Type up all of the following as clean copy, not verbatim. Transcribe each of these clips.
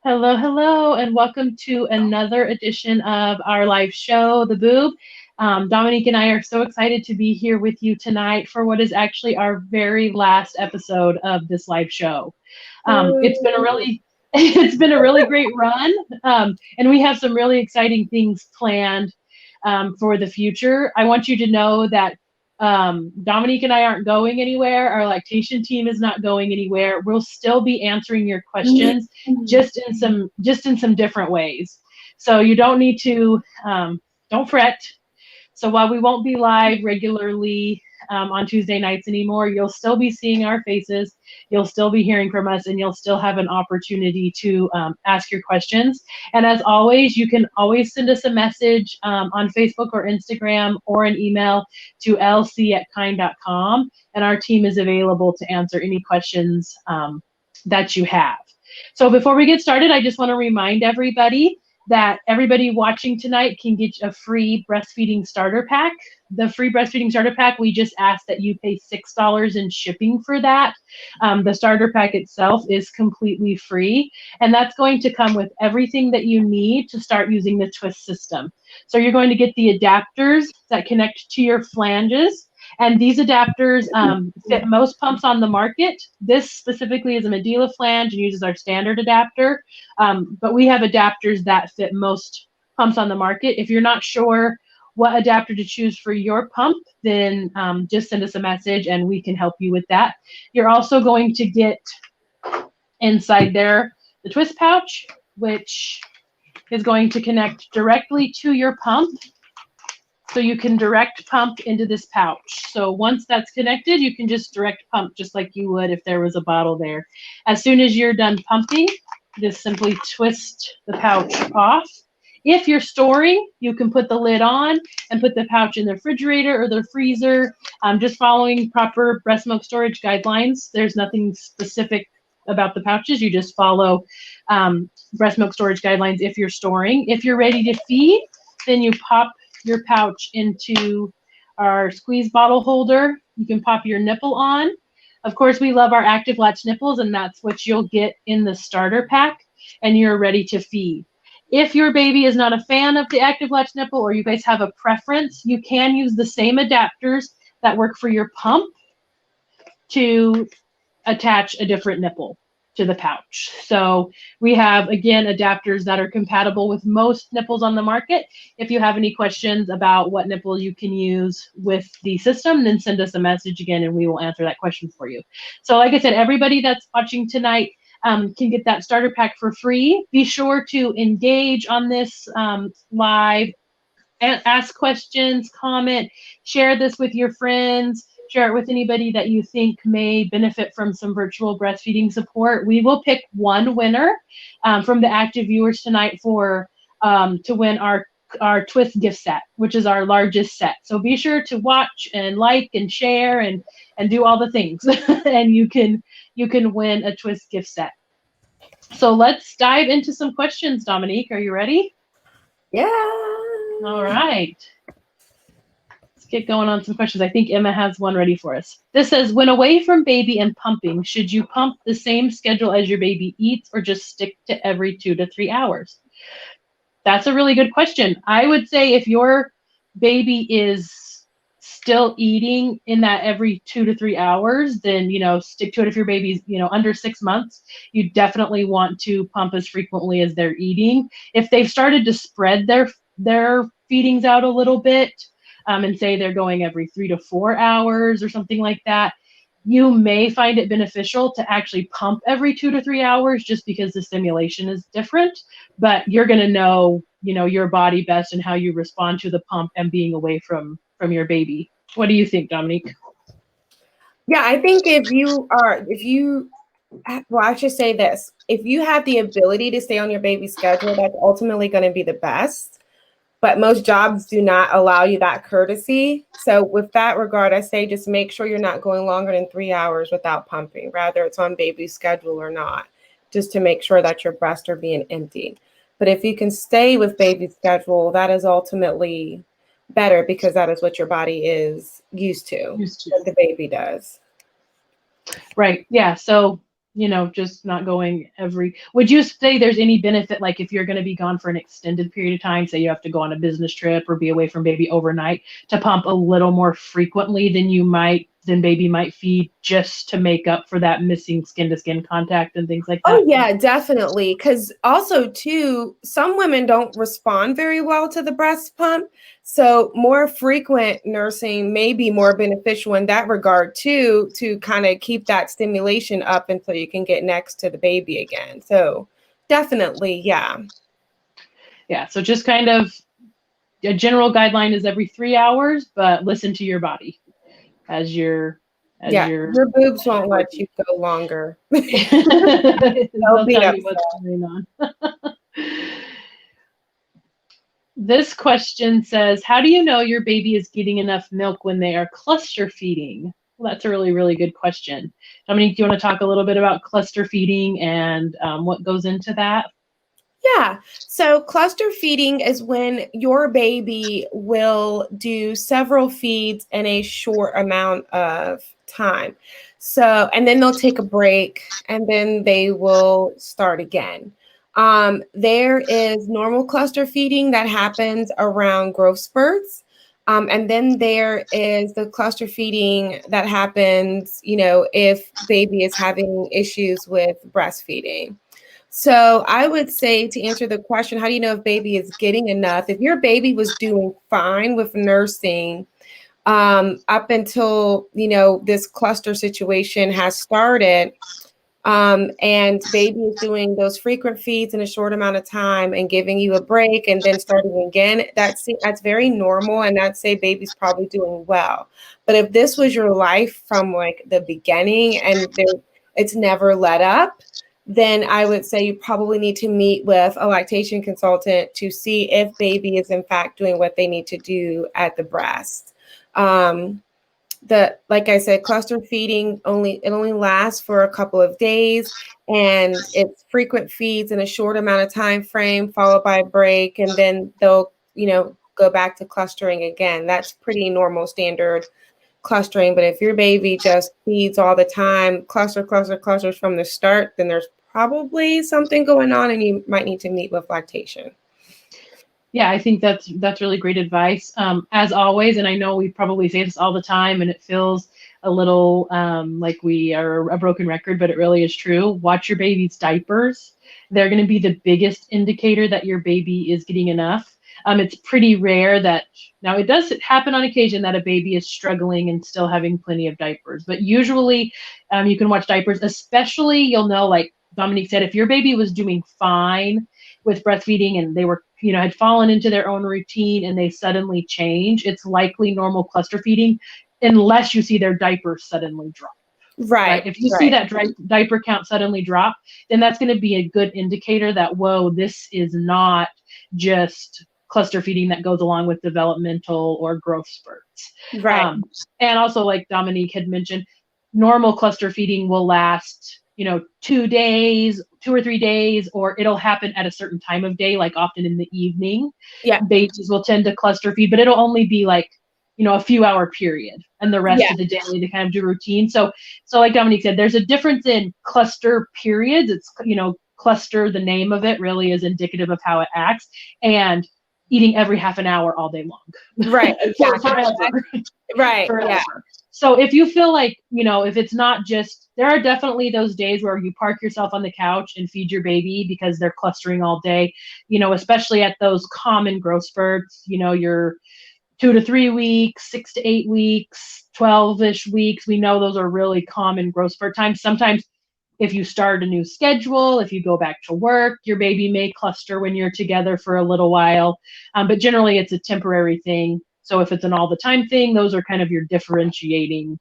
Hello, hello, and welcome to another edition of our live show, The Boob. Dominique and I are so excited to be here with you tonight for what is actually our very last episode of this live show. It's been a really it's been a really great run, and we have some really exciting things planned for the future. I want you to know that Dominique and I aren't going anywhere. Our lactation team is not going anywhere. We'll still be answering your questions, just in some different ways. So you don't need to don't fret. So while we won't be live regularly on Tuesday nights anymore, you'll still be seeing our faces, you'll still be hearing from us, and you'll still have an opportunity to ask your questions. And as always, you can always send us a message on Facebook or Instagram or an email to lc@kiinde.com, and our team is available to answer any questions that you have. So before we get started, I just want to remind everybody that everybody watching tonight can get a free breastfeeding starter pack. The free breastfeeding starter pack, we just ask that you pay $6 in shipping for that. The starter pack itself is completely free, and that's going to come with everything that you need to start using the twist system. So you're going to get the adapters that connect to your flanges, and these adapters fit most pumps on the market. This specifically is a Medela flange and uses our standard adapter, but we have adapters that fit most pumps on the market. If you're not sure what adapter to choose for your pump, then just send us a message and we can help you with that. You're also going to get inside there the twist pouch, which is going to connect directly to your pump. So you can direct pump into this pouch. So once that's connected, you can just direct pump just like you would if there was a bottle there. As soon as you're done pumping, just simply twist the pouch off. If you're storing, you can put the lid on and put the pouch in the refrigerator or the freezer, just following proper breast milk storage guidelines. There's nothing specific about the pouches. You just follow breast milk storage guidelines if you're storing. If you're ready to feed, then you pop your pouch into our squeeze bottle holder. You can pop your nipple on. Of course, we love our active latch nipples, and that's what you'll get in the starter pack, and you're ready to feed. If your baby is not a fan of the active latch nipple, or you guys have a preference, you can use the same adapters that work for your pump to attach a different nipple to the pouch. So we have, again, adapters that are compatible with most nipples on the market. If you have any questions about what nipple you can use with the system, then send us a message again and we will answer that question for you. So like I said, everybody that's watching tonight can get that starter pack for free. Be sure to engage on this live, ask questions, comment, share this with your friends, share it with anybody that you think may benefit from some virtual breastfeeding support. We will pick one winner from the active viewers tonight for to win our twist gift set, which is our largest set. So be sure to watch and like and share and do all the things, and you can win a twist gift set. So let's dive into some questions. Dominique, are you ready? Yeah. All right. Get going on some questions. I think Emma has one ready for us. This says, when away from baby and pumping, should you pump the same schedule as your baby eats or just stick to every 2 to 3 hours? That's a really good question. I would say if your baby is still eating in that every 2 to 3 hours, then, stick to it. If your baby's, under 6 months, you definitely want to pump as frequently as they're eating. If they've started to spread their feedings out a little bit, and say they're going every 3 to 4 hours or something like that, you may find it beneficial to actually pump every 2 to 3 hours just because the stimulation is different. But you're going to know, your body best and how you respond to the pump and being away from your baby. What do you think, Dominique? Yeah, I think well, I should say this. If you have the ability to stay on your baby's schedule, that's ultimately going to be the best. But most jobs do not allow you that courtesy. So with that regard, I say just make sure you're not going longer than 3 hours without pumping, whether it's on baby's schedule or not, just to make sure that your breasts are being emptied. But if you can stay with baby's schedule, that is ultimately better because that is what your body is used to. What the baby does. Right. Yeah. So just not going would you say there's any benefit, like if you're going to be gone for an extended period of time, say you have to go on a business trip or be away from baby overnight, to pump a little more frequently than baby might feed, just to make up for that missing skin to skin contact and things like that? Oh yeah, definitely. Because also too, some women don't respond very well to the breast pump. So more frequent nursing may be more beneficial in that regard too, to kind of keep that stimulation up until you can get next to the baby again. So definitely, yeah. Yeah. So just kind of a general guideline is every 3 hours, but listen to your body as your boobs won't let you go longer. They'll tell you what's going on. This question says, how do you know your baby is getting enough milk when they are cluster feeding? Well, that's a really, really good question. Dominique, do you want to talk a little bit about cluster feeding and what goes into that? Yeah. So cluster feeding is when your baby will do several feeds in a short amount of time. So, and then they'll take a break and then they will start again. There is normal cluster feeding that happens around growth spurts. And then there is the cluster feeding that happens, if baby is having issues with breastfeeding. So I would say, to answer the question, how do you know if baby is getting enough? If your baby was doing fine with nursing up until, this cluster situation has started, and baby is doing those frequent feeds in a short amount of time and giving you a break and then starting again, that's very normal. And I'd say baby's probably doing well. But if this was your life from like the beginning and it's never let up, then I would say you probably need to meet with a lactation consultant to see if baby is in fact doing what they need to do at the breast. Like I said, cluster feeding only lasts for a couple of days, and it's frequent feeds in a short amount of time frame, followed by a break, and then they'll, go back to clustering again. That's pretty normal standard clustering. But if your baby just feeds all the time, clusters from the start, then there's probably something going on and you might need to meet with lactation. Yeah, I think that's really great advice. As always, and I know we probably say this all the time and it feels a little like we are a broken record, but it really is true. Watch your baby's diapers. They're going to be the biggest indicator that your baby is getting enough. It's pretty rare that, now it does happen on occasion that a baby is struggling and still having plenty of diapers, but usually you can watch diapers, especially you'll know, like Dominique said, if your baby was doing fine with breastfeeding and they were, had fallen into their own routine and they suddenly change, it's likely normal cluster feeding unless you see their diapers suddenly drop. Right. If you see that diaper count suddenly drop, then that's going to be a good indicator that, whoa, this is not just cluster feeding that goes along with developmental or growth spurts. Right. And also, like Dominique had mentioned, normal cluster feeding will last 2 days, 2 or 3 days, or it'll happen at a certain time of day, like often in the evening. Yeah. Babies will tend to cluster feed, but it'll only be like, a few hour period, and the rest of the day they kind of do routine. So like Dominique said, there's a difference in cluster periods. It's, cluster, the name of it really is indicative of how it acts, and eating every half an hour all day long. Right. Exactly. Forever. Right. Forever. Yeah. So if you feel like, if it's not just, there are definitely those days where you park yourself on the couch and feed your baby because they're clustering all day, especially at those common growth spurts, your 2 to 3 weeks, 6 to 8 weeks, 12-ish weeks. We know those are really common growth spurt times. Sometimes if you start a new schedule, if you go back to work, your baby may cluster when you're together for a little while, but generally it's a temporary thing. So if it's an all the time thing, those are kind of your differentiating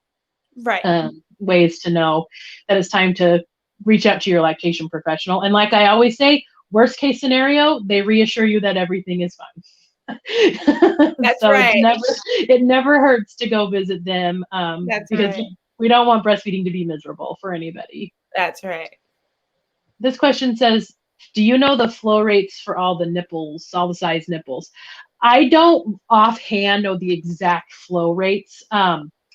ways to know that it's time to reach out to your lactation professional. And like I always say, worst case scenario, they reassure you that everything is fine. That's so right. It never hurts to go visit them because right. we don't want breastfeeding to be miserable for anybody. That's right. This question says, do you know the flow rates for all the nipples, all the size nipples? I don't offhand know the exact flow rates.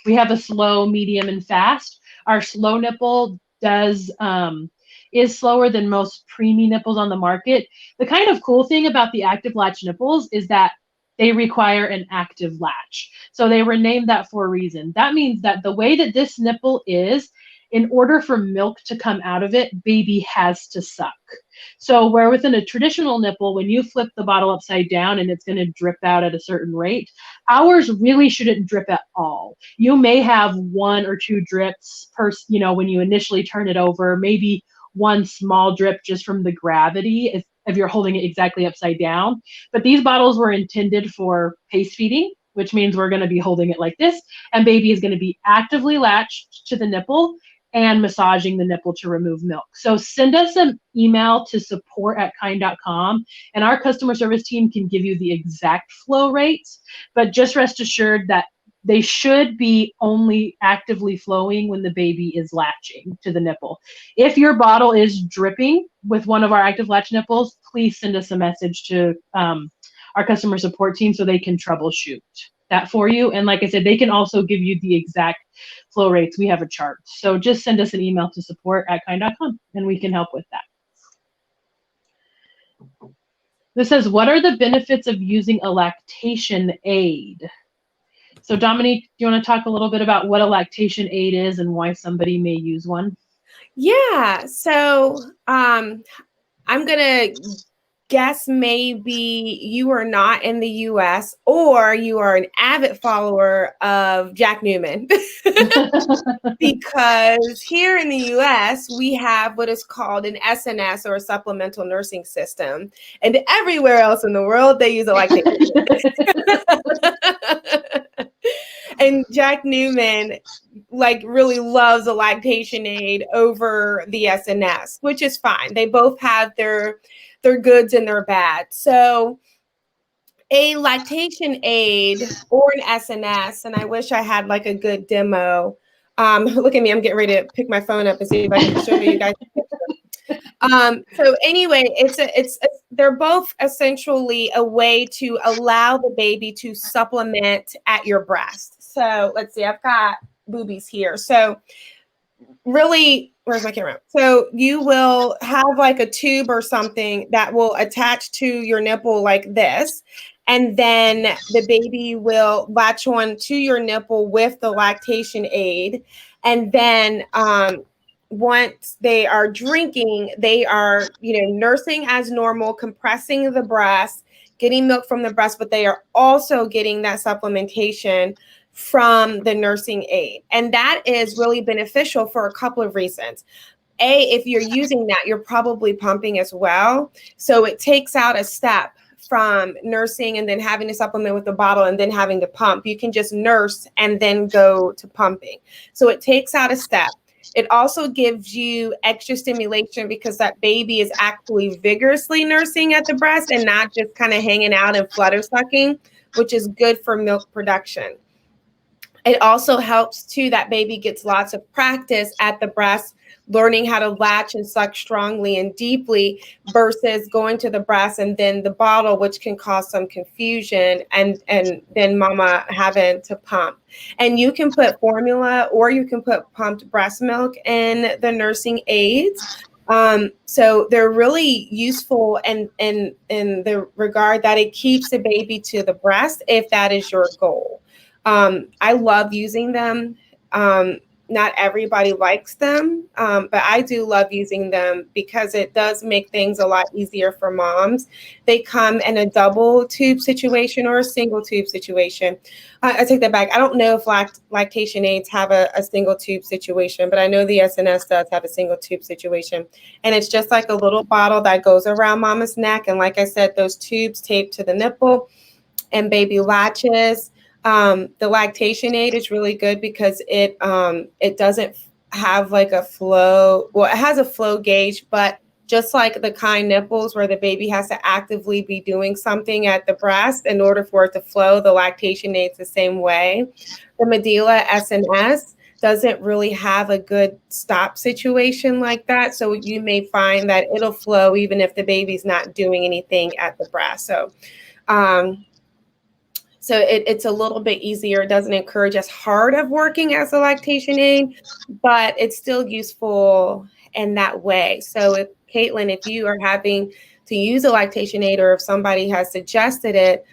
We have a slow, medium, and fast. Our slow nipple is slower than most preemie nipples on the market. The kind of cool thing about the active latch nipples is that they require an active latch. So they were named that for a reason. That means that the way that this nipple is, in order for milk to come out of it, baby has to suck. So where within a traditional nipple, when you flip the bottle upside down and it's going to drip out at a certain rate, ours really shouldn't drip at all. You may have 1 or 2 drips per, when you initially turn it over, maybe one small drip just from the gravity if you're holding it exactly upside down. But these bottles were intended for pace feeding, which means we're going to be holding it like this, and baby is going to be actively latched to the nipple and massaging the nipple to remove milk. So send us an email to support@kiinde.com, and our customer service team can give you the exact flow rates, but just rest assured that they should be only actively flowing when the baby is latching to the nipple. If your bottle is dripping with one of our active latch nipples, please send us a message to our customer support team so they can troubleshoot that for you. And like I said, they can also give you the exact flow rates. We have a chart. So just send us an email to support@kiinde.com and we can help with that. This says, what are the benefits of using a lactation aid? So Dominique, do you want to talk a little bit about what a lactation aid is and why somebody may use one? Yeah. So I'm going to guess maybe you are not in the US or you are an avid follower of Jack Newman. Because here in the US, we have what is called an SNS, or a supplemental nursing system. And everywhere else in the world, they use a lactation. And Jack Newman really loves a lactation aid over the SNS, which is fine. They both have their goods and their bad. So a lactation aid or an SNS, and I wish I had a good demo. Look at me, I'm getting ready to pick my phone up and see if I can show you guys. So anyway, they're both essentially a way to allow the baby to supplement at your breast. So let's see, I've got boobies here. So really, where's my camera? So you will have a tube or something that will attach to your nipple like this. And then the baby will latch on to your nipple with the lactation aid. And then once they are drinking, they are, nursing as normal, compressing the breast, getting milk from the breast, but they are also getting that supplementation from the nursing aid. And that is really beneficial for a couple of reasons. If you're using that, you're probably pumping as well. So it takes out a step from nursing and then having to supplement with the bottle and then having to pump. You can just nurse and then go to pumping. So it takes out a step. It also gives you extra stimulation because that baby is actually vigorously nursing at the breast and not just kind of hanging out and flutter sucking, which is good for milk production. It also helps too, that baby gets lots of practice at the breast, learning how to latch and suck strongly and deeply versus going to the breast and then the bottle, which can cause some confusion and then mama having to pump. And you can put formula or you can put pumped breast milk in the nursing aids. So they're really useful in the regard that it keeps the baby to the breast if that is your goal. I love using them. Not everybody likes them, but I do love using them because it does make things a lot easier for moms. They come in a double tube situation or a single tube situation. I take that back. I don't know if lactation aids have a single tube situation, but I know the SNS does have a single tube situation. And it's just like a little bottle that goes around mama's neck. And like I said, those tubes taped to the nipple and baby latches. The lactation aid is really good because it doesn't have a flow. Well, it has a flow gauge, but just like the Kiinde nipples where the baby has to actively be doing something at the breast in order for it to flow, the lactation aid's the same way. The Medela SNS doesn't really have a good stop situation like that. So you may find that it'll flow even if the baby's not doing anything at the breast. So it's a little bit easier. It doesn't encourage as hard of working as a lactation aid, but it's still useful in that way. So if Caitlin, if you are having to use a lactation aid, or if somebody has suggested it,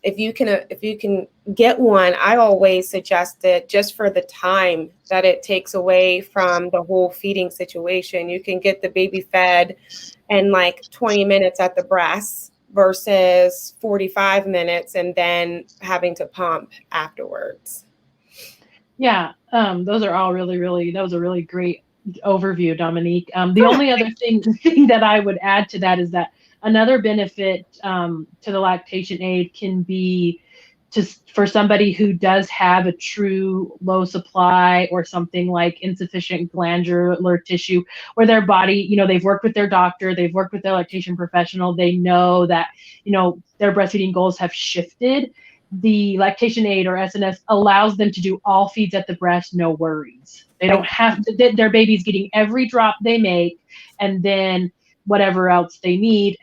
if you can get one, I always suggest it just for the time that it takes away from the whole feeding situation. You can get the baby fed in like 20 minutes at the breast versus 45 minutes and then having to pump afterwards. Yeah, those are all that was a really great overview, Dominique. The only other thing that I would add to that is that another benefit to the lactation aid can be for somebody who does have a true low supply or something like insufficient glandular tissue, where their body, they've worked with their doctor, they've worked with their lactation professional, they know that, their breastfeeding goals have shifted. The lactation aid or SNS allows them to do all feeds at the breast, no worries. They don't have to, their baby's getting every drop they make and then whatever else they need.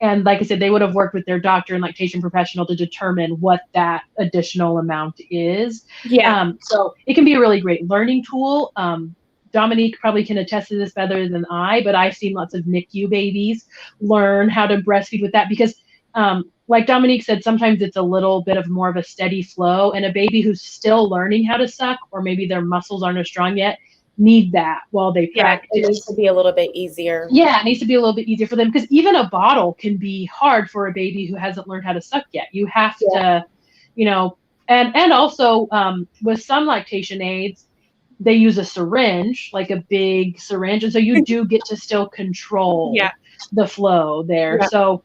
And like I said, they would have worked with their doctor and lactation professional to determine what that additional amount is. Yeah. So it can be a really great learning tool. Dominique probably can attest to this better than I, but I've seen lots of NICU babies learn how to breastfeed with that because like Dominique said, sometimes it's a little bit of more of a steady flow, and a baby who's still learning how to suck, or maybe their muscles aren't as strong yet, need that while they practice. It needs to be a little bit easier. Yeah, it needs to be a little bit easier for them because even a bottle can be hard for a baby who hasn't learned how to suck yet. You have to, and also with some lactation aids, they use a syringe, like a big syringe, and so you do get to still control the flow there. Yeah. So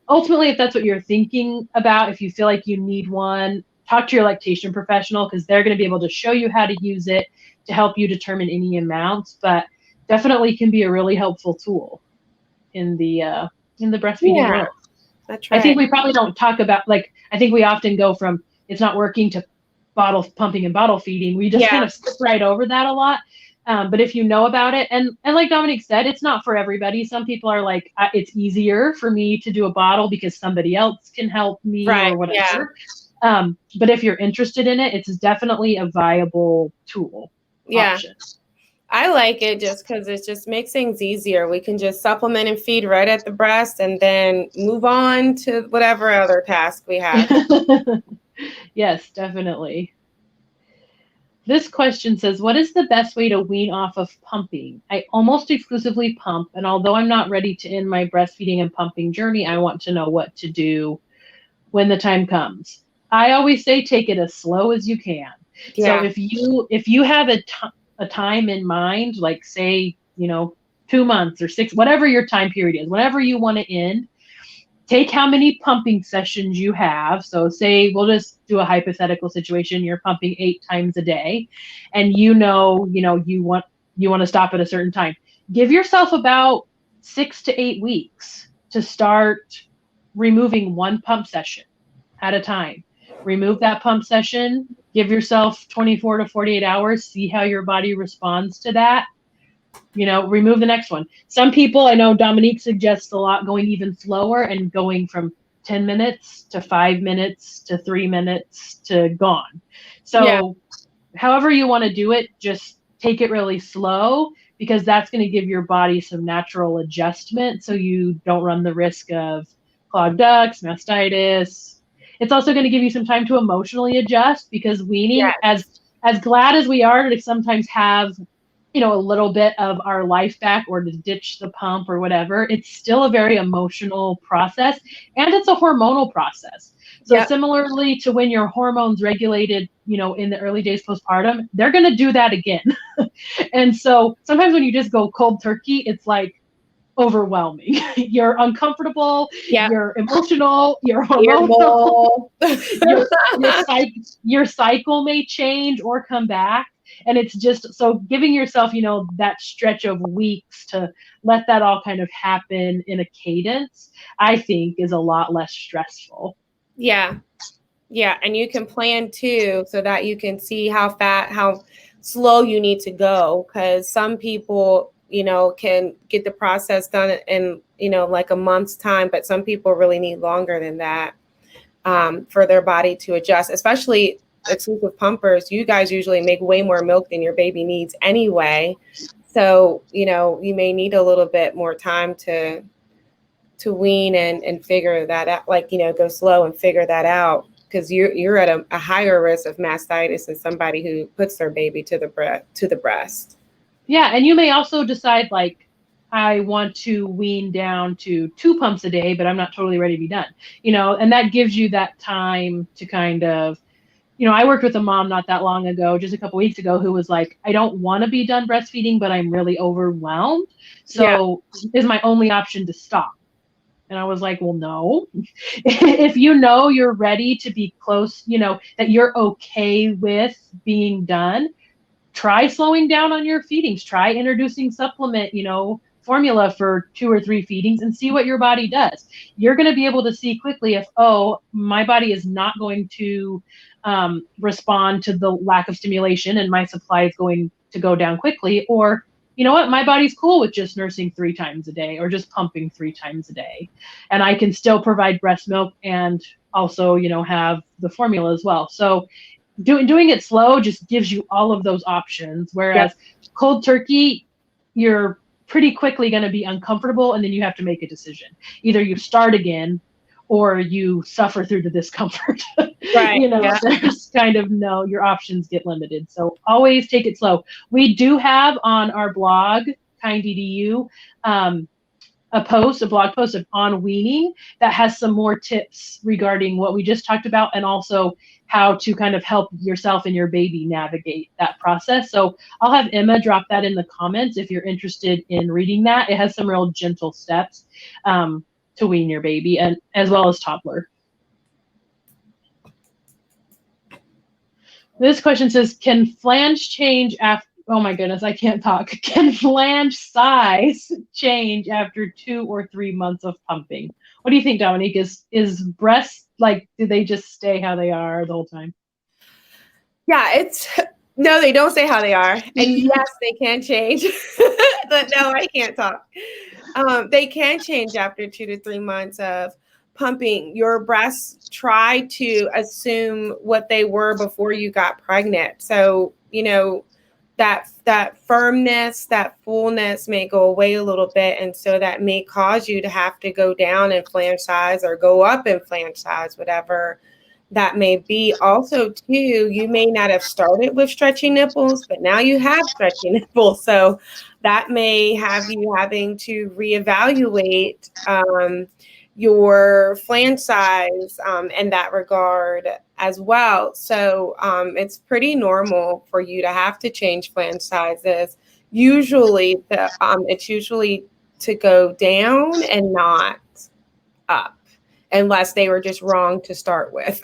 ultimately, if that's what you're thinking about, if you feel like you need one, talk to your lactation professional because they're going to be able to show you how to use it to help you determine any amounts, but definitely can be a really helpful tool in the breastfeeding world. That's right. I think we probably don't talk about, I think we often go from it's not working to bottle pumping and bottle feeding. We just kind of skip right over that a lot. But if you know about it, and like Dominique said, it's not for everybody. Some people are like, it's easier for me to do a bottle because somebody else can help me or whatever. Yeah. But if you're interested in it, it's definitely a viable tool. Yeah. Option. I like it just because it just makes things easier. We can just supplement and feed right at the breast and then move on to whatever other task we have. Yes, definitely. This question says, what is the best way to wean off of pumping? I almost exclusively pump, and although I'm not ready to end my breastfeeding and pumping journey, I want to know what to do when the time comes. I always say take it as slow as you can. Yeah. So if you have a time in mind, like say, 2 months or 6, whatever your time period is, whenever you want to end, take how many pumping sessions you have. So say we'll just do a hypothetical situation. You're pumping 8 times a day and you want to stop at a certain time. Give yourself about 6 to 8 weeks to start removing one pump session at a time. Remove that pump session, give yourself 24 to 48 hours, see how your body responds to that. Remove the next one. Some people, I know Dominique suggests a lot going even slower and going from 10 minutes to 5 minutes to 3 minutes to gone. So however you want to do it, just take it really slow because that's going to give your body some natural adjustment so you don't run the risk of clogged ducts, mastitis. It's also going to give you some time to emotionally adjust because weaning, as glad as we are to sometimes have a little bit of our life back or to ditch the pump or whatever, it's still a very emotional process and it's a hormonal process. So similarly to when your hormones regulated, in the early days postpartum, they're going to do that again. And so sometimes when you just go cold turkey, it's like overwhelming. You're uncomfortable, you're emotional, you're hormonal, your cycle may change or come back. And it's just so giving yourself, that stretch of weeks to let that all kind of happen in a cadence, I think is a lot less stressful. Yeah. Yeah. And you can plan too, so that you can see how slow you need to go. Because some people, can get the process done in, like a month's time, but some people really need longer than that. for their body to adjust, especially exclusive pumpers. You guys usually make way more milk than your baby needs anyway. So, you know, you may need a little bit more time to wean and figure that out, like, you know, go slow and figure that out, because you're at a higher risk of mastitis than somebody who puts their baby to the breast. Yeah, and you may also decide, like, I want to wean down to 2 pumps a day, but I'm not totally ready to be done, you know, and that gives you that time to kind of, you know, I worked with a mom not that long ago, just a couple weeks ago, who was like, I don't want to be done breastfeeding, but I'm really overwhelmed. So is my only option to stop? And I was like, well, no. If you know you're ready to be close, you know, that you're okay with being done, try slowing down on your feedings. Try introducing supplement, you know, formula for 2 or 3 feedings and see what your body does. You're going to be able to see quickly if, oh, my body is not going to respond to the lack of stimulation and my supply is going to go down quickly, or, you know what, my body's cool with just nursing 3 times a day or just pumping 3 times a day. And I can still provide breast milk and also, you know, have the formula as well. So doing it slow just gives you all of those options. Whereas cold turkey, you're pretty quickly going to be uncomfortable, and then you have to make a decision. Either you start again or you suffer through the discomfort. Right. You know, there's kind of your options get limited. So always take it slow. We do have on our blog, Kiinde EDU, a blog post on weaning that has some more tips regarding what we just talked about, and also how to kind of help yourself and your baby navigate that process. So I'll have Emma drop that in the comments if you're interested in reading that. It has some real gentle steps to wean your baby, and as well as toddler. This question says, can flange change after, oh my goodness, I can't talk. Can flange size change after 2 or 3 months of pumping? What do you think, Dominique? Is breast, like, do they just stay how they are the whole time? Yeah, no, they don't stay how they are. And yes, they can change. But no, I can't talk. They can change after 2 to 3 months of pumping. Your breasts try to assume what they were before you got pregnant. So, you know, that firmness, that fullness may go away a little bit. And so that may cause you to have to go down in flange size or go up in flange size, whatever that may be. Also, too, you may not have started with stretchy nipples, but now you have stretchy nipples. So that may have you having to reevaluate your flange size in that regard as well. So it's pretty normal for you to have to change flange sizes. Usually, it's usually to go down and not up, unless they were just wrong to start with.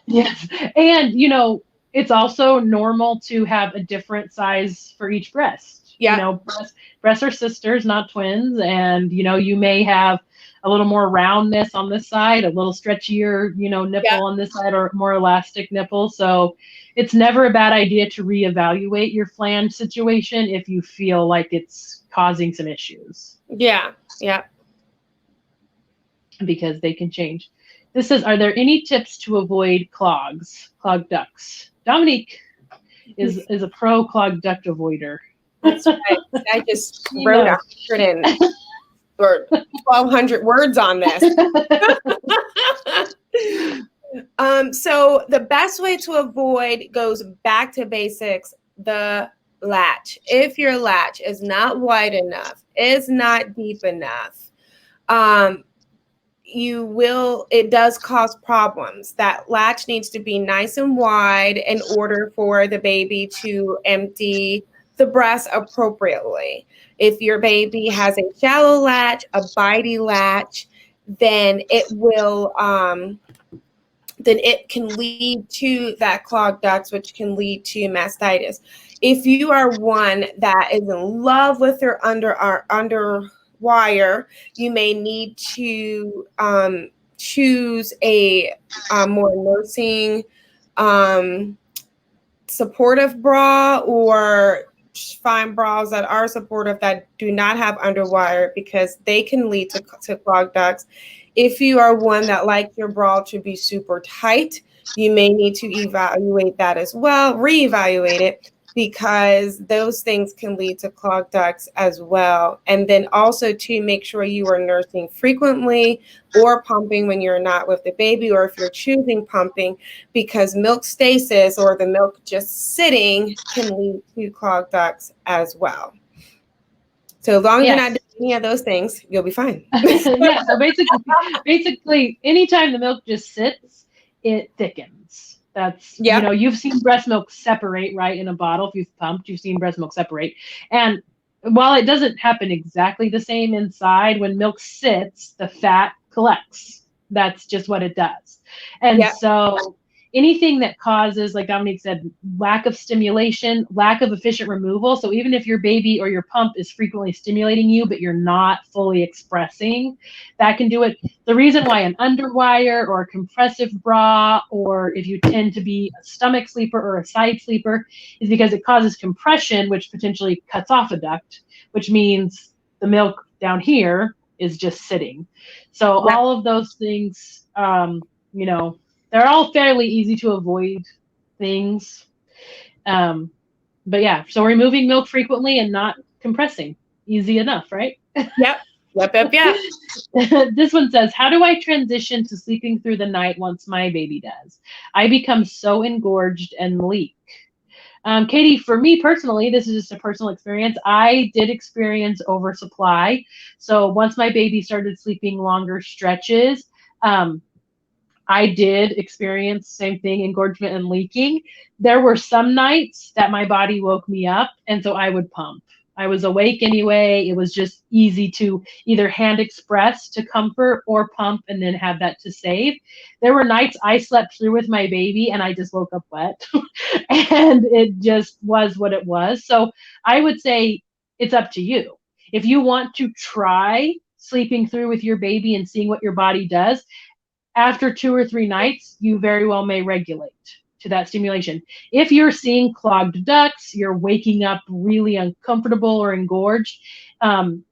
Yes. And, you know, it's also normal to have a different size for each breast. Yeah. You know, breasts are sisters, not twins. And, you know, you may have a little more roundness on this side, a little stretchier, you know, nipple on this side, or more elastic nipple. So it's never a bad idea to reevaluate your flange situation if you feel like it's causing some issues. Yeah. Yeah. Because they can change. This says, are there any tips to avoid clogged ducts? Dominique is a pro clogged duct avoider. That's right. I just wrote 100 or 1,200 words on this. So the best way to avoid goes back to basics, the latch. If your latch is not wide enough, is not deep enough, it does cause problems. That latch needs to be nice and wide in order for the baby to empty the breast appropriately. If your baby has a shallow latch, a bitey latch, then it will, then it can lead to that clogged ducts, which can lead to mastitis. If you are one that is in love with your under wire, you may need to choose a more nursing supportive bra, or find bras that are supportive that do not have underwire, because they can lead to clogged ducts. If you are one that likes your bra to be super tight, you may need to evaluate that as well, reevaluate it, because those things can lead to clogged ducts as well. And then also to make sure you are nursing frequently or pumping when you're not with the baby, or if you're choosing pumping, because milk stasis or the milk just sitting can lead to clogged ducts as well. So as long as you're not doing any of those things, you'll be fine. Yeah. So basically, anytime the milk just sits, it thickens. That's, you know, you've seen breast milk separate, right? In a bottle, if you've pumped, you've seen breast milk separate. And while it doesn't happen exactly the same inside, when milk sits, the fat collects. That's just what it does. And so anything that causes, like Dominique said, lack of stimulation, lack of efficient removal. So even if your baby or your pump is frequently stimulating you, but you're not fully expressing, that can do it. The reason why an underwire or a compressive bra, or if you tend to be a stomach sleeper or a side sleeper, is because it causes compression, which potentially cuts off a duct, which means the milk down here is just sitting. So all of those things, you know, they're all fairly easy to avoid things. But yeah, so removing milk frequently and not compressing. Easy enough, right? Yep. This one says, how do I transition to sleeping through the night once my baby does? I become so engorged and leak. Katie, for me personally, this is just a personal experience. I did experience oversupply. So once my baby started sleeping longer stretches, I did experience the same thing, engorgement and leaking. There were some nights that my body woke me up, and so I would pump. I was awake anyway. It was just easy to either hand express to comfort or pump and then have that to save. There were nights I slept through with my baby and I just woke up wet and it just was what it was. So I would say it's up to you. If you want to try sleeping through with your baby and seeing what your body does, after 2 or 3 nights, you very well may regulate to that stimulation. If you're seeing clogged ducts, you're waking up really uncomfortable or engorged,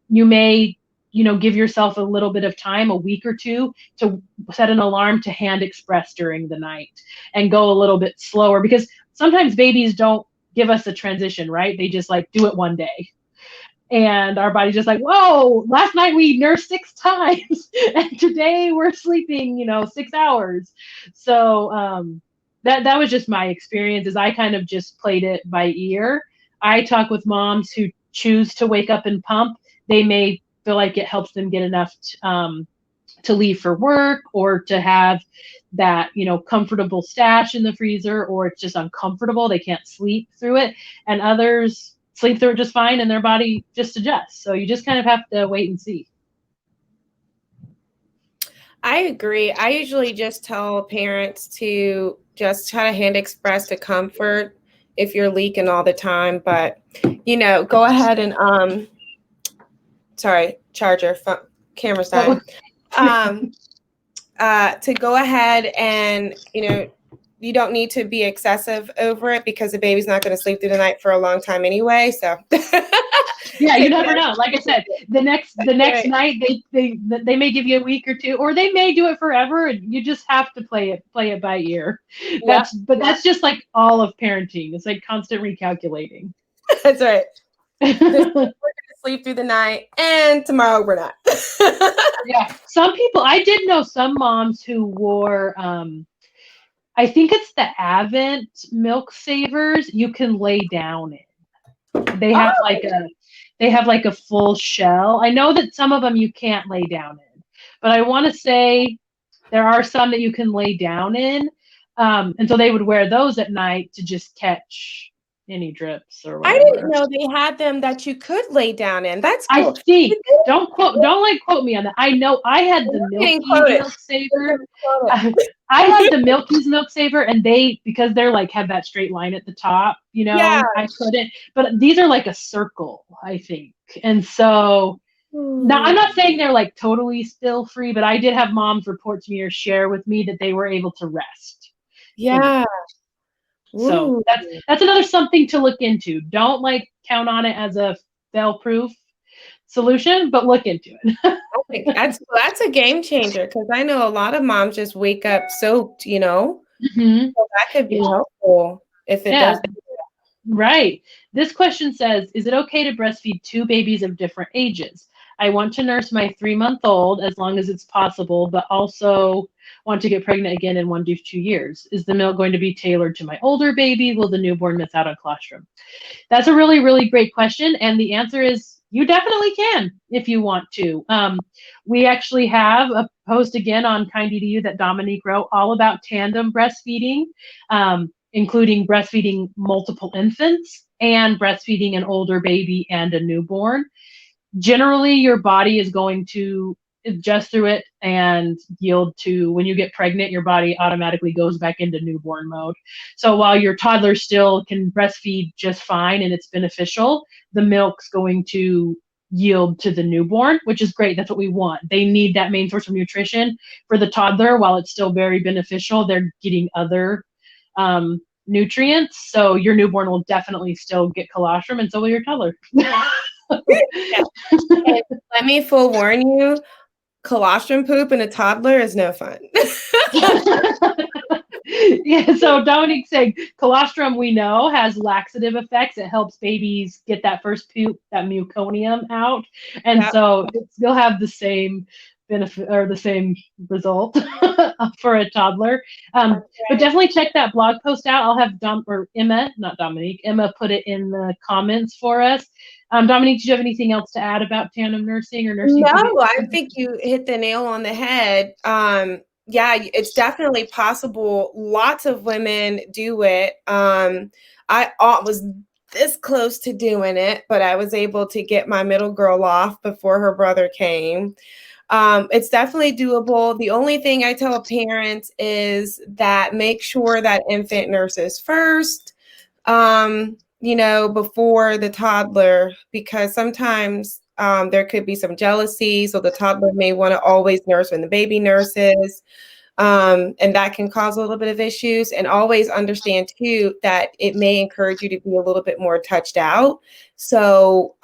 you may, you know, give yourself a little bit of time, a week or two, to set an alarm to hand express during the night and go a little bit slower, because sometimes babies don't give us a transition, right? They just like do it one day. And our body's just like, whoa, last night we nursed 6 times and today we're sleeping, you know, 6 hours. So that was just my experience, is I kind of just played it by ear. I talk with moms who choose to wake up and pump. They may feel like it helps them get enough to leave for work, or to have that, you know, comfortable stash in the freezer, or it's just uncomfortable. They can't sleep through it. And others sleep through it just fine and their body just adjusts. So you just kind of have to wait and see. I agree. I usually just tell parents to just try to hand express to comfort if you're leaking all the time. But, you know, go ahead and, sorry, charger, camera's dying. To go ahead and, you know, you don't need to be excessive over it, because the baby's not going to sleep through the night for a long time anyway. So yeah, you never know. Like I said, the next night they may give you a week or two, or they may do it forever, and you just have to play it by ear. That's just like all of parenting. It's like constant recalculating. That's right. We're going to sleep through the night, and tomorrow we're not. Yeah, some people, I did know some moms who wore I think it's the Avent milk savers you can lay down in. They have like a full shell. I know that some of them you can't lay down in, but I want to say there are some that you can lay down in. And so they would wear those at night to just catch any drips or whatever. I didn't know they had them that you could lay down in. That's cool. I think. Don't quote me on that. I know I had the Milky milk saver. I had the Milky's milk saver, and they, because they're like have that straight line at the top, you know, I couldn't. But these are like a circle, I think. And so now I'm not saying they're like totally spill free, but I did have moms report to me or share with me that they were able to rest. Yeah. So that's another something to look into. Don't like count on it as a fail-proof solution, but look into it. That's a game changer because I know a lot of moms just wake up soaked, you know. Mm-hmm. So that could be helpful if it Yeah. does. Right. This question says, is it okay to breastfeed two babies of different ages? I want to nurse my 3-month-old as long as it's possible, but also want to get pregnant again in 1 to 2 years. Is the milk going to be tailored to my older baby? Will the newborn miss out on colostrum? That's a really, really great question. And the answer is you definitely can if you want to. We actually have a post again on Kiinde to You that Dominique wrote all about tandem breastfeeding, including breastfeeding multiple infants and breastfeeding an older baby and a newborn. Generally, your body is going to adjust through it and yield to, when you get pregnant, your body automatically goes back into newborn mode. So while your toddler still can breastfeed just fine and it's beneficial, the milk's going to yield to the newborn, which is great. That's what we want. They need that main source of nutrition for the toddler. While it's still very beneficial, they're getting other nutrients. So your newborn will definitely still get colostrum, and so will your toddler. Yeah. And let me forewarn you, colostrum poop in a toddler is no fun. Yeah, so Dominique's saying colostrum, we know, has laxative effects. It helps babies get that first poop, that meconium out. And so you'll have the same benefit or the same result for a toddler. But definitely check that blog post out. I'll have Emma put it in the comments for us. Dominique, did you have anything else to add about tandem nursing or nursing? No, I think you hit the nail on the head. Yeah, it's definitely possible. Lots of women do it. I was this close to doing it, but I was able to get my middle girl off before her brother came. It's definitely doable. The only thing I tell parents is that make sure that infant nurses first, before the toddler, because sometimes there could be some jealousy. So the toddler may want to always nurse when the baby nurses. And that can cause a little bit of issues. And always understand too that it may encourage you to be a little bit more touched out. So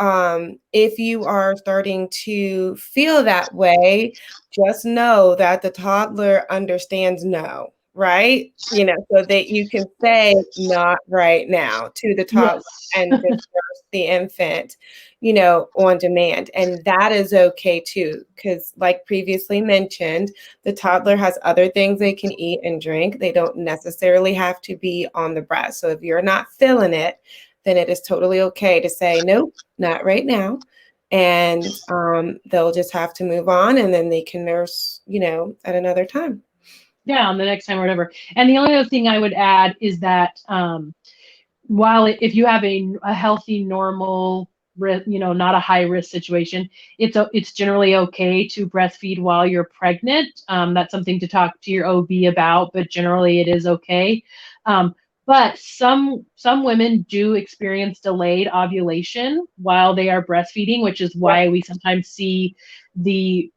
if you are starting to feel that way, just know that the toddler understands no, right? So that you can say not right now to the toddler and just nurse the infant, on demand. And that is okay too, because like previously mentioned, the toddler has other things they can eat and drink. They don't necessarily have to be on the breast. So if you're not feeling it, then it is totally okay to say, nope, not right now. And they'll just have to move on, and then they can nurse, at another time. Yeah, on the next time or whatever. And the only other thing I would add is that if you have a healthy, normal, not a high risk situation, it's generally okay to breastfeed while you're pregnant. That's something to talk to your OB about, but generally it is okay. But some women do experience delayed ovulation while they are breastfeeding, which is why we sometimes see the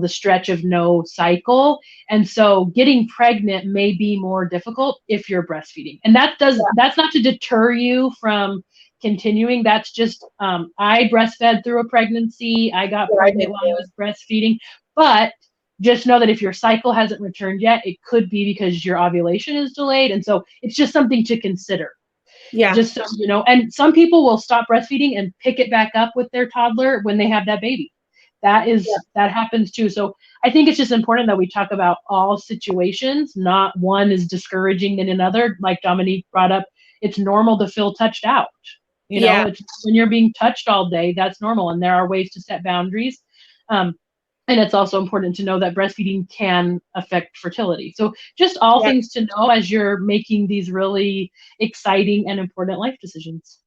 stretch of no cycle. And so getting pregnant may be more difficult if you're breastfeeding. And that's not to deter you from continuing. That's just I breastfed through a pregnancy. I got pregnant while I was breastfeeding. But just know that if your cycle hasn't returned yet, it could be because your ovulation is delayed. And so it's just something to consider. Yeah. Just so you know, and some people will stop breastfeeding and pick it back up with their toddler when they have that baby. That happens too. So I think it's just important that we talk about all situations. Not one is discouraging than another. Like Dominique brought up, it's normal to feel touched out. It's, when you're being touched all day, that's normal. And there are ways to set boundaries. And it's also important to know that breastfeeding can affect fertility. So just all things to know as you're making these really exciting and important life decisions.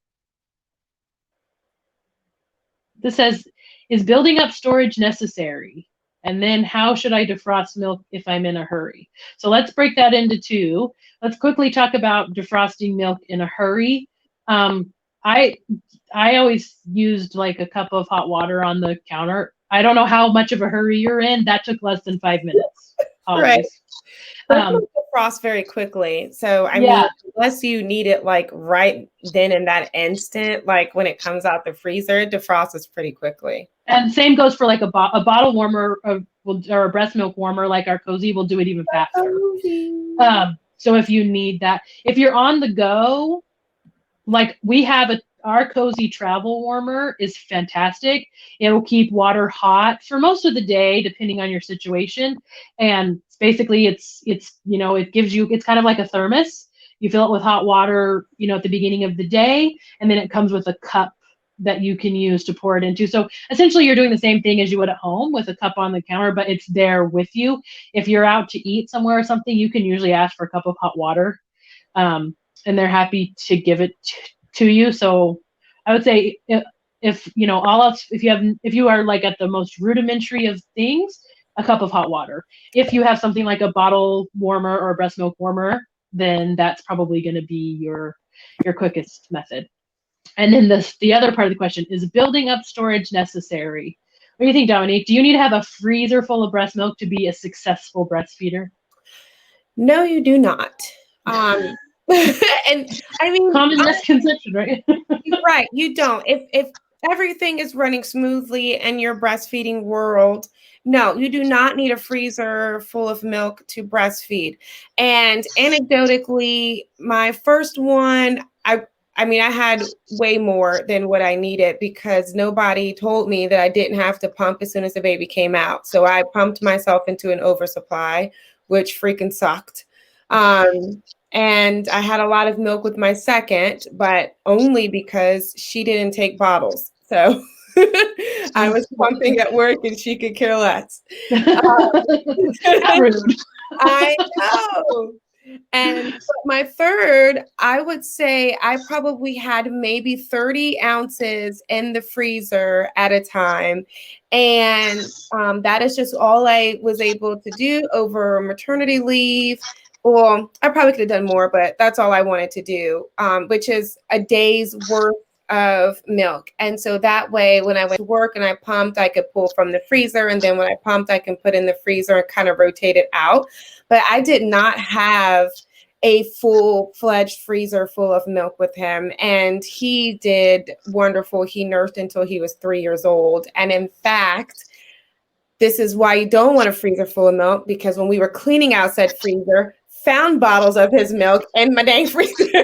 This says, is building up storage necessary? And then how should I defrost milk if I'm in a hurry? So let's break that into two. Let's quickly talk about defrosting milk in a hurry. I always used like a cup of hot water on the counter. I don't know how much of a hurry you're in. That took less than 5 minutes. Right. always. Breast milk defrosts very quickly. So, I mean, Yeah. unless you need it like right then in that instant, like when it comes out the freezer, it defrosts pretty quickly. And same goes for like a bottle warmer or a breast milk warmer, like our Cozy will do it even faster. So if you need that, if you're on the go, like we have our Cozy travel warmer is fantastic. It'll keep water hot for most of the day, depending on your situation. And basically it's, it gives you, it's kind of like a thermos. You fill it with hot water, at the beginning of the day, and then it comes with a cup that you can use to pour it into. So essentially you're doing the same thing as you would at home with a cup on the counter, but it's there with you. If you're out to eat somewhere or something, you can usually ask for a cup of hot water. And they're happy to give it to you. So I would say if all else, if you are like at the most rudimentary of things, a cup of hot water. If you have something like a bottle warmer or a breast milk warmer, then that's probably going to be your quickest method. And then the other part of the question is building up storage necessary. What do you think, Dominique? Do you need to have a freezer full of breast milk to be a successful breastfeeder? No, you do not. And I mean, common misconception, right? Right, you don't. If everything is running smoothly in your breastfeeding world, no, you do not need a freezer full of milk to breastfeed. And anecdotally, my first one, I mean, I had way more than what I needed because nobody told me that I didn't have to pump as soon as the baby came out. So I pumped myself into an oversupply, which freaking sucked. And I had a lot of milk with my second, but only because she didn't take bottles. So I was pumping at work and she could care less. Rude. I know. And my third, I would say I probably had maybe 30 ounces in the freezer at a time. And that is just all I was able to do over maternity leave. Well, I probably could have done more, but that's all I wanted to do, which is a day's worth of milk. And so that way, when I went to work and I pumped, I could pull from the freezer. And then when I pumped, I can put in the freezer and kind of rotate it out. But I did not have a full-fledged freezer full of milk with him. And he did wonderful. He nursed until he was 3 years old. And in fact, this is why you don't want a freezer full of milk, because when we were cleaning out said freezer, found bottles of his milk in my dang freezer.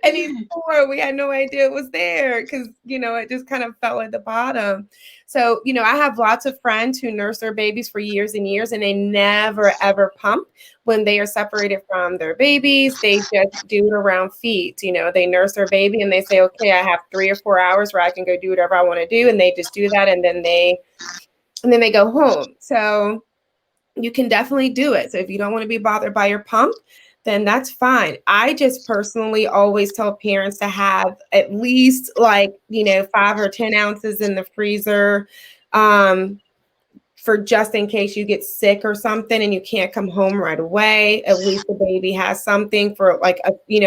And he's 4. We had no idea it was there because, it just kind of fell at the bottom. So, I have lots of friends who nurse their babies for years and years, and they never, ever pump when they are separated from their babies. They just do it around feeds. They nurse their baby and they say, okay, I have 3 or 4 hours where I can go do whatever I want to do. And they just do that. And then they go home. So you can definitely do it. So if you don't want to be bothered by your pump, then that's fine. I just personally always tell parents to have at least 5 or 10 ounces in the freezer for just in case you get sick or something and you can't come home right away. At least the baby has something for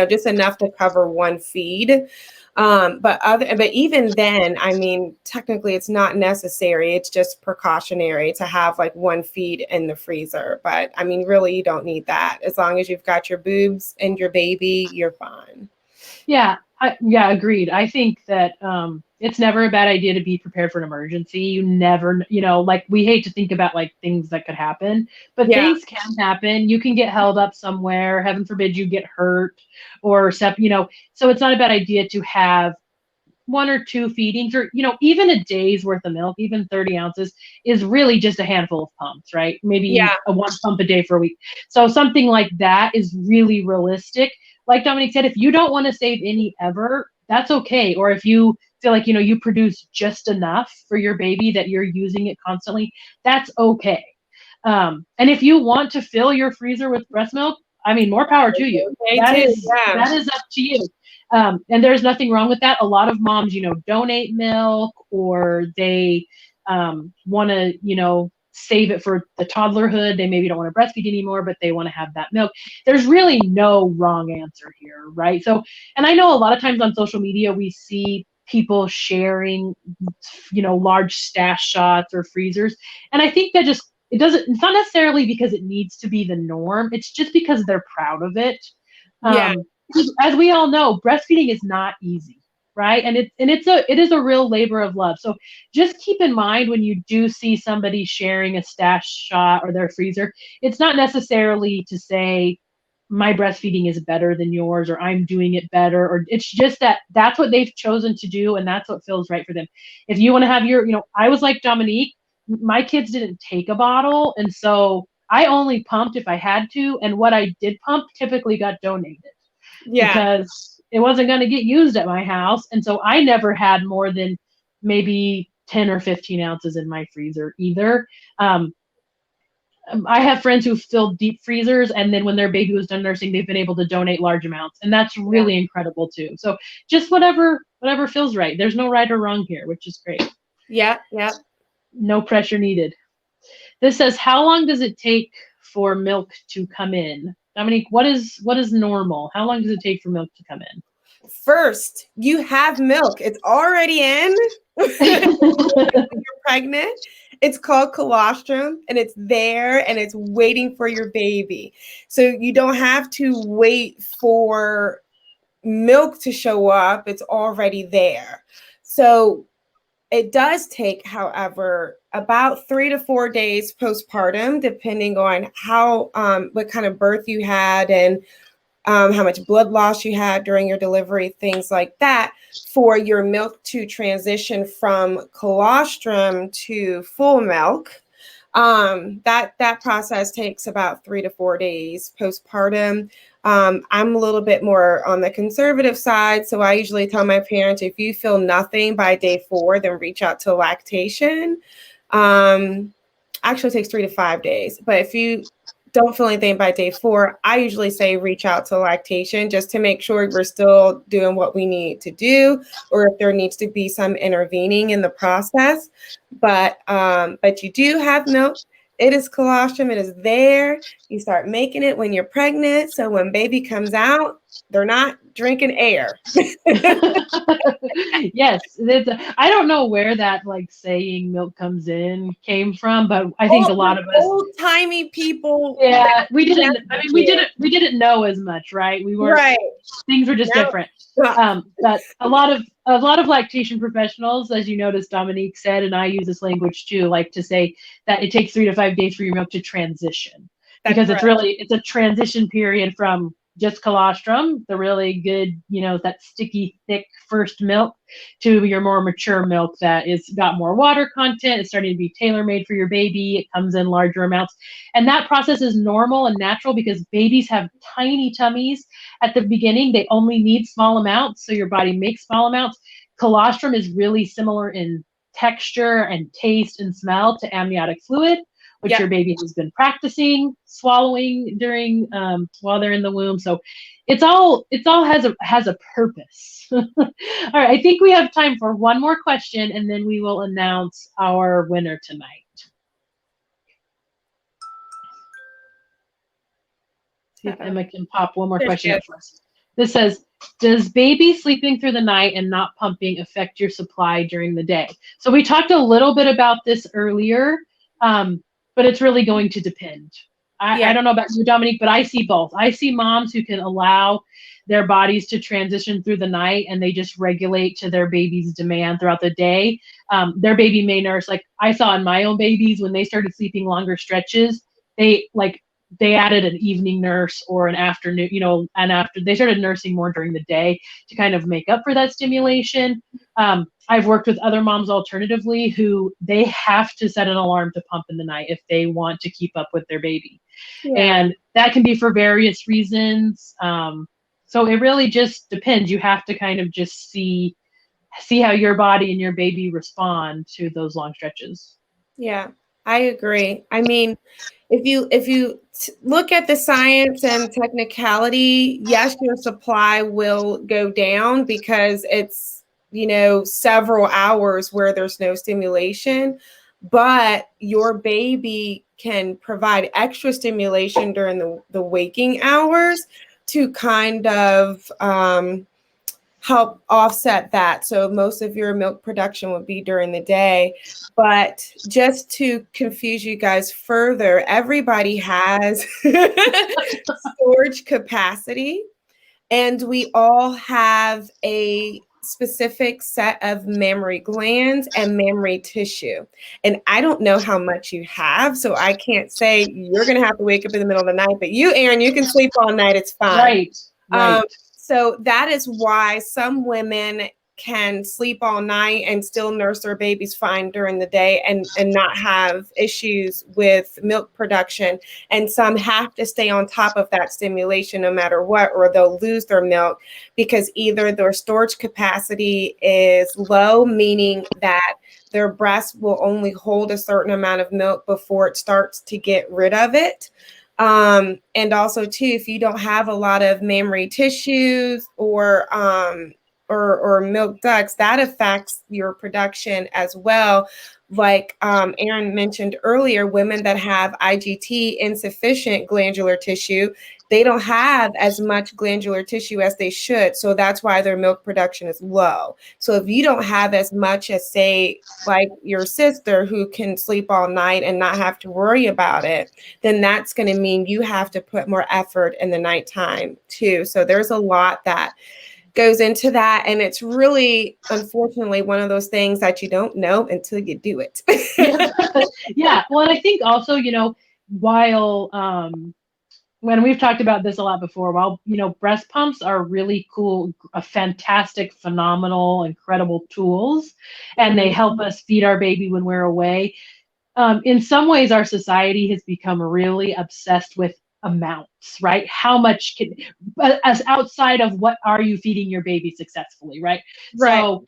just enough to cover one feed. But even then, I mean, technically it's not necessary. It's just precautionary to have one feed in the freezer. But I mean, really, you don't need that. As long as you've got your boobs and your baby, you're fine. Yeah. Agreed. I think that it's never a bad idea to be prepared for an emergency. You never, we hate to think about things that could happen, but things can happen. You can get held up somewhere. Heaven forbid you get hurt or so it's not a bad idea to have 1 or 2 feedings or, even a day's worth of milk, even 30 ounces is really just a handful of pumps, right? Maybe a 1 pump a day for a week. So something like that is really realistic. Like Dominique said, if you don't want to save any ever, that's okay. Or if you feel like, you produce just enough for your baby that you're using it constantly, that's okay. And if you want to fill your freezer with breast milk, I mean, more power to you. That is up to you. And there's nothing wrong with that. A lot of moms, donate milk or they want to, save it for the toddlerhood. They maybe don't want to breastfeed anymore, but they want to have that milk. There's really no wrong answer here, right? So, and I know a lot of times on social media, we see people sharing, large stash shots or freezers. And I think that just it's not necessarily because it needs to be the norm. It's just because they're proud of it. Yeah. As we all know, breastfeeding is not easy, right? And it is a real labor of love. So just keep in mind when you do see somebody sharing a stash shot or their freezer, it's not necessarily to say my breastfeeding is better than yours, or I'm doing it better, or it's just that that's what they've chosen to do and that's what feels right for them. If you want to have your, I was like Dominique, my kids didn't take a bottle, and so I only pumped if I had to, and what I did pump typically got donated because it wasn't going to get used at my house. And so I never had more than maybe 10 or 15 ounces in my freezer either. I have friends who filled deep freezers, and then when their baby was done nursing, they've been able to donate large amounts, and that's really incredible too. So just whatever feels right. There's no right or wrong here, which is great. Yeah. No pressure needed. This says, how long does it take for milk to come in? Dominique, what is normal? How long does it take for milk to come in? First, you have milk. It's already in. You're pregnant. It's called colostrum, and it's there, and it's waiting for your baby. So you don't have to wait for milk to show up. It's already there. So it does take, however, about 3 to 4 days postpartum, depending on how what kind of birth you had and how much blood loss you had during your delivery, things like that, for your milk to transition from colostrum to full milk. That process takes about 3 to 4 days postpartum. I'm a little bit more on the conservative side, so I usually tell my parents, if you feel nothing by day 4, then reach out to lactation. Actually, it takes 3 to 5 days, but if you don't feel anything by day 4, I usually say reach out to lactation just to make sure we're still doing what we need to do, or if there needs to be some intervening in the process. But you do have milk. It is colostrum. It is there. You start making it when you're pregnant. So when baby comes out, they're not drinking air. Yes. I don't know where that like saying milk comes in came from, but I think a lot of us old-timey people. Yeah, we didn't know as much, right? We weren't right. Things were just different. But a lot of lactation professionals, as you noticed, Dominique said, and I use this language too, like to say that it takes 3 to 5 days for your milk to transition. Because it's a transition period from just colostrum, the really good, that sticky, thick first milk, to your more mature milk that is got more water content. It's starting to be tailor-made for your baby. It comes in larger amounts. And that process is normal and natural because babies have tiny tummies at the beginning. They only need small amounts, so your body makes small amounts. Colostrum is really similar in texture and taste and smell to amniotic fluid, which your baby has been practicing swallowing during while they're in the womb. So it's all has a purpose. All right, I think we have time for one more question, and then we will announce our winner tonight. See if Emma can pop one more question up for us. This says, does baby sleeping through the night and not pumping affect your supply during the day? So we talked a little bit about this earlier. But it's really going to depend. I don't know about you, Dominique, but I see both. I see moms who can allow their bodies to transition through the night, and they just regulate to their baby's demand throughout the day. Their baby may nurse. Like I saw in my own babies, when they started sleeping longer stretches, they added an evening nurse or an afternoon, and after they started nursing more during the day to kind of make up for that stimulation. I've worked with other moms alternatively who they have to set an alarm to pump in the night if they want to keep up with their baby. And that can be for various reasons. So it really just depends. You have to kind of just see how your body and your baby respond to those long stretches. Yeah, I agree. I mean, if you look at the science and technicality, yes, your supply will go down because it's, several hours where there's no stimulation, but your baby can provide extra stimulation during the waking hours to kind of help offset that. So most of your milk production would be during the day. But just to confuse you guys further, everybody has storage capacity, and we all have a specific set of mammary glands and mammary tissue. And I don't know how much you have, so I can't say you're going to have to wake up in the middle of the night. But you, Aaron, you can sleep all night. It's fine. Right. So that is why some women can sleep all night and still nurse their babies fine during the day and not have issues with milk production. And some have to stay on top of that stimulation no matter what, or they'll lose their milk because either their storage capacity is low, meaning that their breast will only hold a certain amount of milk before it starts to get rid of it. And also too, if you don't have a lot of mammary tissues or milk ducts, that affects your production as well. Like Aaron mentioned earlier, women that have IGT, insufficient glandular tissue, they don't have as much glandular tissue as they should. So that's why their milk production is low. So if you don't have as much as, say, like your sister who can sleep all night and not have to worry about it, then that's going to mean you have to put more effort in the nighttime too. So there's a lot that goes into that. And it's really, unfortunately, one of those things that you don't know until you do it. Yeah. Well, and I think also, while when we've talked about this a lot before, while, breast pumps are really cool, a fantastic, phenomenal, incredible tools, and they help us feed our baby when we're away. In some ways, our society has become really obsessed with amounts, right? How much as outside of what are you feeding your baby successfully, right? So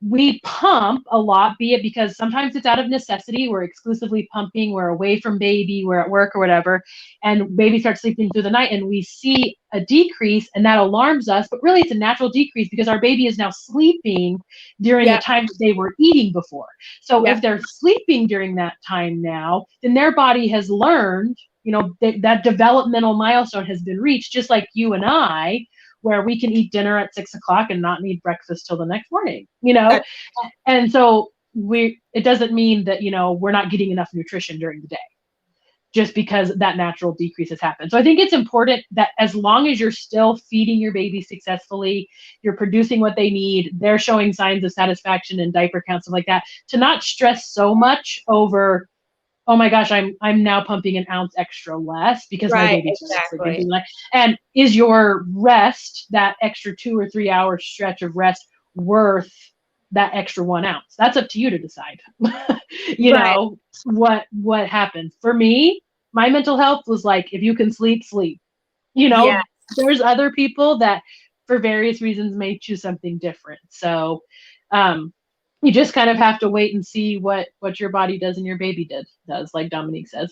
we pump a lot, be it because sometimes it's out of necessity. We're exclusively pumping. We're away from baby. We're at work or whatever. And baby starts sleeping through the night and we see a decrease and that alarms us. But really it's a natural decrease because our baby is now sleeping during the time that they were eating before. So if they're sleeping during that time now, then their body has learned, that developmental milestone has been reached, just like you and I, where we can eat dinner at 6 o'clock and not need breakfast till the next morning, and so it doesn't mean that, we're not getting enough nutrition during the day just because that natural decrease has happened. So I think it's important that as long as you're still feeding your baby successfully, you're producing what they need, they're showing signs of satisfaction and diaper count, stuff like that, to not stress so much over, oh my gosh, I'm now pumping an ounce extra less because my baby's sleeping. And is your rest, that extra 2 or 3 hour stretch of rest, worth that extra 1 ounce? That's up to you to decide. Know what happens. For me, my mental health was like, if you can sleep, sleep. There's other people that for various reasons may choose something different. So you just kind of have to wait and see what your body does and your baby does, like Dominique says.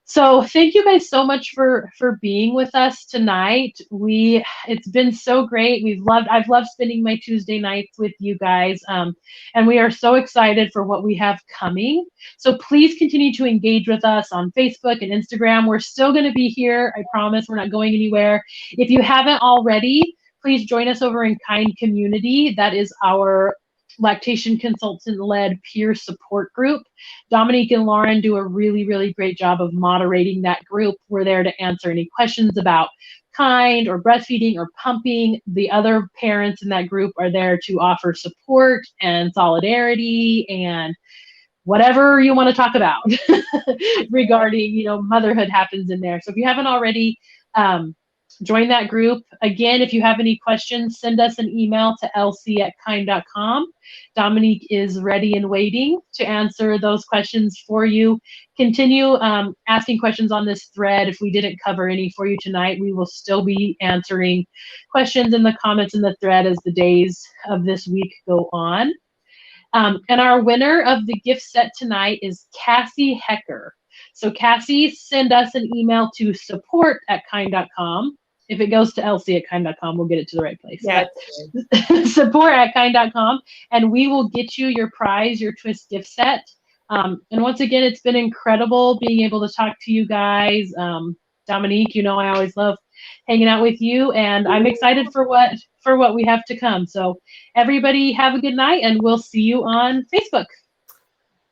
So thank you guys so much for being with us tonight. It's been so great. I've loved spending my Tuesday nights with you guys. And we are so excited for what we have coming. So please continue to engage with us on Facebook and Instagram. We're still going to be here. I promise we're not going anywhere. If you haven't already, please join us over in Kind Community. That is our Lactation Consultant-led peer support group. Dominique and Lauren do a really, really great job of moderating that group. We're there to answer any questions about Kind or breastfeeding or pumping. The other parents in that group are there to offer support and solidarity and whatever you want to talk about regarding, motherhood happens in there. So if you haven't already, join that group. Again, if you have any questions, send us an email to lc@kind.com. Dominique is ready and waiting to answer those questions for you. Continue asking questions on this thread. If we didn't cover any for you tonight, we will still be answering questions in the comments in the thread as the days of this week go on. And our winner of the gift set tonight is Cassie Hecker. So Cassie, send us an email to support@kind.com. If it goes to lc@kind.com, we'll get it to the right place. Support@kind.com, and we will get you your prize, your twist gift set. And once again, it's been incredible being able to talk to you guys. Dominique, I always love hanging out with you, and I'm excited for what we have to come. So everybody have a good night, and we'll see you on Facebook.